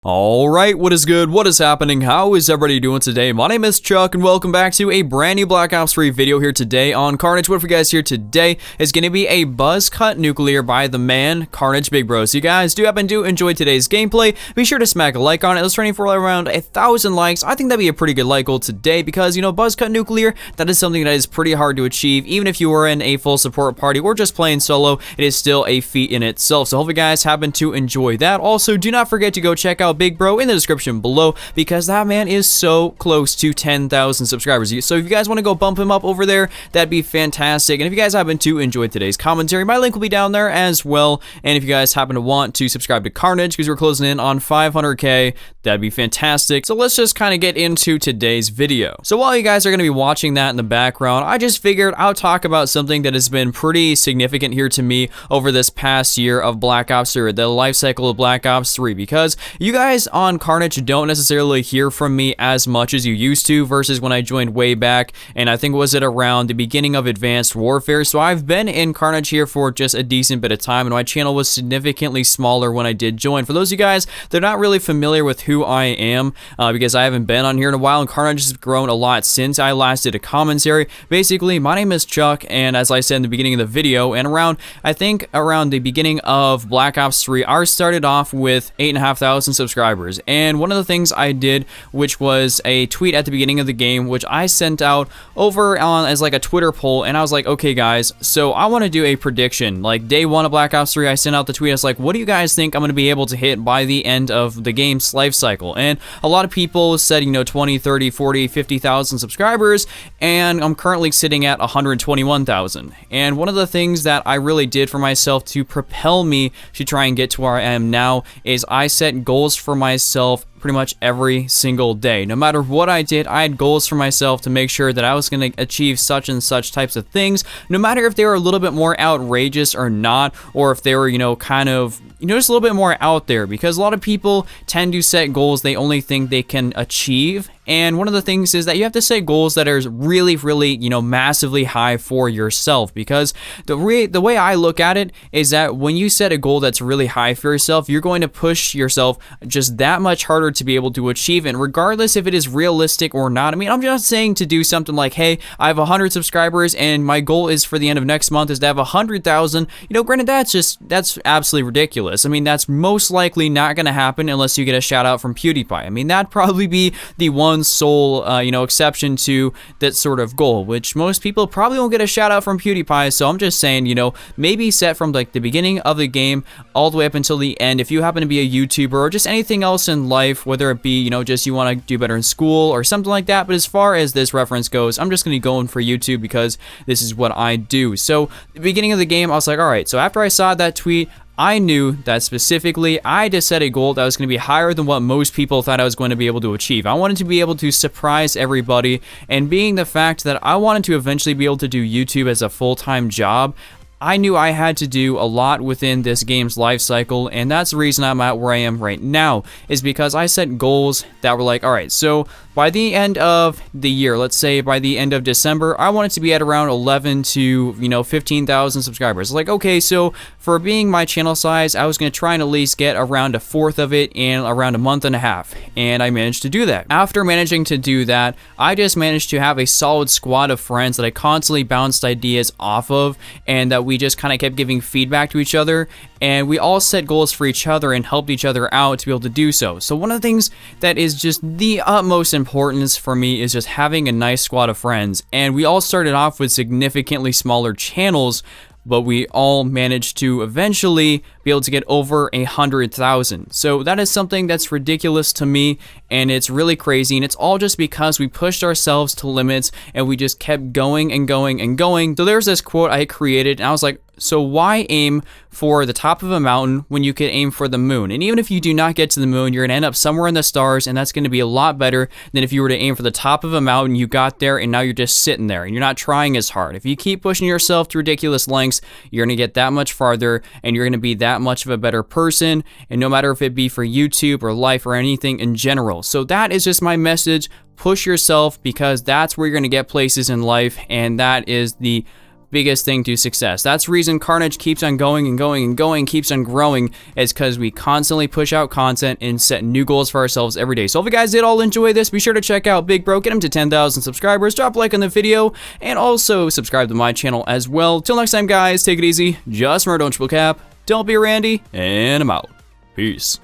Alright, what is good? What is happening? How is everybody doing today? My name is Chuck and welcome back to a brand new Black Ops 3 video here today on Carnage. What for you guys here today is going to be a buzz cut nuclear by the man, Carnage Big Bro. So you guys do happen to enjoy today's gameplay, be sure to smack a like on it. Let's training for around 1,000 likes. I think that'd be a pretty good like goal today because, you know, buzz cut nuclear, that is something that is pretty hard to achieve. Even if you are in a full support party or just playing solo, it is still a feat in itself. So hopefully you guys happen to enjoy that. Also, do not forget to go check out Big Bro in the description below because that man is so close to 10,000 subscribers. So if you guys want to go bump him up over there, that'd be fantastic. And if you guys happen to enjoy today's commentary, my link will be down there as well. And if you guys happen to want to subscribe to Carnage because we're closing in on 500k, that'd be fantastic. So let's just kind of get into today's video. So while you guys are going to be watching that in the background, I just figured I'll talk about something that has been pretty significant here to me over this past year of Black Ops 3, the life cycle of Black Ops 3, because you guys on Carnage don't necessarily hear from me as much as you used to versus when I joined way back, and I think was it around the beginning of Advanced Warfare. So I've been in Carnage here for just a decent bit of time, and my channel was significantly smaller when I did join. For those of you guys that are not really familiar with who I am, because I haven't been on here in a while, and Carnage has grown a lot since I last did a commentary. Basically, my name is Chuck, and as I said in the beginning of the video, and I think around the beginning of Black Ops 3, I started off with 8,500 subscribers. And one of the things I did, which was a tweet at the beginning of the game, which I sent out over on as like a Twitter poll, and I was like, okay guys, so I want to do a prediction. Like day one of Black Ops 3, I sent out the tweet. I was like, what do you guys think I'm going to be able to hit by the end of the game's life cycle? And a lot of people said, you know, 20, 30, 40, 50,000 subscribers, and I'm currently sitting at 121,000. And one of the things that I really did for myself to propel me to try and get to where I am now is I set goals for myself pretty much every single day. No matter what I did, I had goals for myself to make sure that I was going to achieve such and such types of things, no matter if they were a little bit more outrageous or not, or if they were, you know, kind of, you know, just a little bit more out there, because a lot of people tend to set goals they only think they can achieve. And one of the things is that you have to set goals that are really, you know, massively high for yourself, because the way I look at it is that when you set a goal that's really high for yourself, you're going to push yourself just that much harder to be able to achieve it, regardless if it is realistic or not. I mean, I'm just saying to do something like, hey, I have 100 subscribers and my goal is for the end of next month is to have 100,000. You know, granted, that's absolutely ridiculous. I mean, that's most likely not going to happen unless you get a shout out from PewDiePie. I mean, that'd probably be the one sole, you know, exception to that sort of goal, which most people probably won't get a shout out from PewDiePie. So I'm just saying, you know, maybe set from like the beginning of the game all the way up until the end. If you happen to be a YouTuber or just anything else in life, whether it be, you know, just you want to do better in school or something like that. But as far as this reference goes, I'm just going to be going for YouTube because this is what I do. So the beginning of the game, I was like, all right, so after I saw that tweet, I knew that specifically I just set a goal that was going to be higher than what most people thought I was going to be able to achieve. I wanted to be able to surprise everybody, and being the fact that I wanted to eventually be able to do YouTube as a full-time job, I knew I had to do a lot within this game's life cycle, and that's the reason I'm at where I am right now, is because I set goals that were like, all right, so by the end of the year, let's say by the end of December, I wanted to be at around 11 to, you know, 15,000 subscribers. Like, okay, so for being my channel size, I was going to try and at least get around a fourth of it in around a month and a half, and I managed to do that. After managing to do that, I just managed to have a solid squad of friends that I constantly bounced ideas off of, and that we just kind of kept giving feedback to each other, and we all set goals for each other and helped each other out to be able to do so. So one of the things that is just the utmost importance for me is just having a nice squad of friends, and we all started off with significantly smaller channels, but we all managed to eventually be able to get over 100,000. So that is something that's ridiculous to me, and it's really crazy, and it's all just because we pushed ourselves to limits and we just kept going and going and going. So there's this quote I created, and I was like, so why aim for the top of a mountain when you could aim for the moon? And even if you do not get to the moon, you're going to end up somewhere in the stars, and that's going to be a lot better than if you were to aim for the top of a mountain, you got there, and now you're just sitting there, and you're not trying as hard. If you keep pushing yourself to ridiculous lengths, you're going to get that much farther, and you're going to be that much of a better person, and no matter if it be for YouTube or life or anything in general. So that is just my message. Push yourself, because that's where you're going to get places in life, and that is the biggest thing to success. That's the reason Carnage keeps on going and going and going, keeps on growing, is because we constantly push out content and set new goals for ourselves every day. So if you guys did all enjoy this, be sure to check out Big Bro, get him to 10,000 subscribers, drop a like on the video, and also subscribe to my channel as well. Till next time, guys, take it easy, just remember, don't triple cap, don't be Randy, and I'm out. Peace.